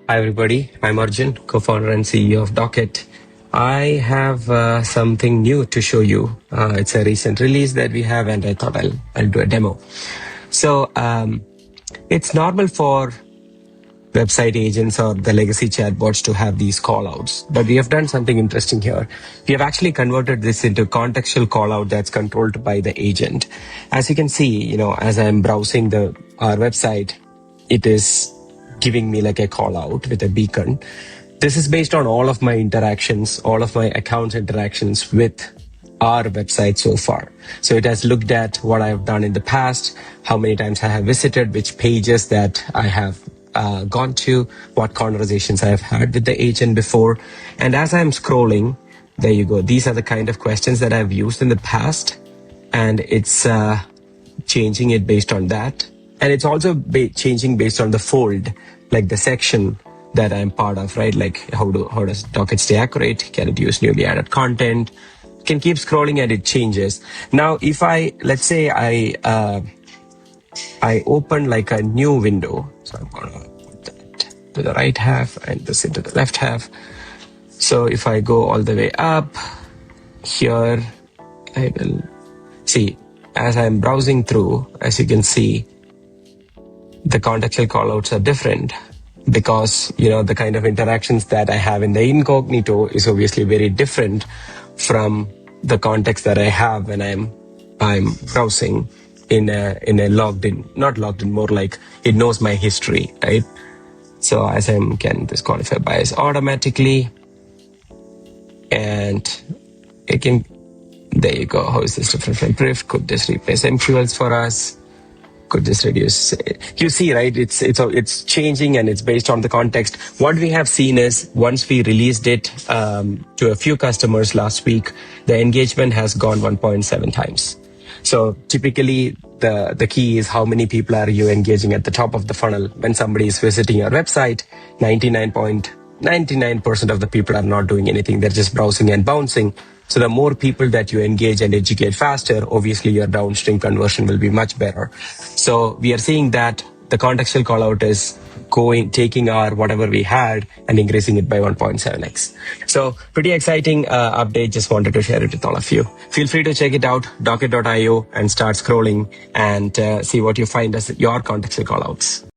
Hi, everybody. I'm Arjun, co-founder and CEO of Docket. I have something new to show you. It's a recent release that we have, and I thought I'll do a demo. So it's normal for website agents or the legacy chatbots to have these callouts, but we have done something interesting here. We have actually converted this into contextual callout that's controlled by the agent. As you can see, as I'm browsing our website, it is giving me like a call out with a beacon. This is based on all of my interactions, all of my accounts interactions with our website so far. So it has looked at what I've done in the past, how many times I have visited, which pages that I have gone to, what conversations I have had with the agent before. And as I'm scrolling, there you go. These are the kind of questions that I've used in the past, and it's changing it based on that. And it's also changing based on the fold, like the section that I'm part of, right? Like how does Docket stay accurate? Can it use newly added content? You can keep scrolling and it changes. Now, if let's say I open like a new window. So I'm gonna put that to the right half and this into the left half. So if I go all the way up here, I will see as I'm browsing through, as you can see, the contextual callouts are different because, the kind of interactions that I have in the incognito is obviously very different from the context that I have when I'm browsing in a logged in, not logged in, more like it knows my history, right? So as I'm getting this qualify bias automatically, and it can, there you go. How is this different from Drift? Could this replace MQLs for us? Could this reduce? You see, right? It's changing and it's based on the context. What we have seen is once we released it to a few customers last week, the engagement has gone 1.7 times. So typically the key is how many people are you engaging at the top of the funnel. When somebody is visiting your website, 99% of the people are not doing anything. They're just browsing and bouncing. So the more people that you engage and educate faster, obviously your downstream conversion will be much better. So we are seeing that the contextual callout is taking our whatever we had and increasing it by 1.7x. So pretty exciting update. Just wanted to share it with all of you. Feel free to check it out, docket.io, and start scrolling and see what you find as your contextual callouts.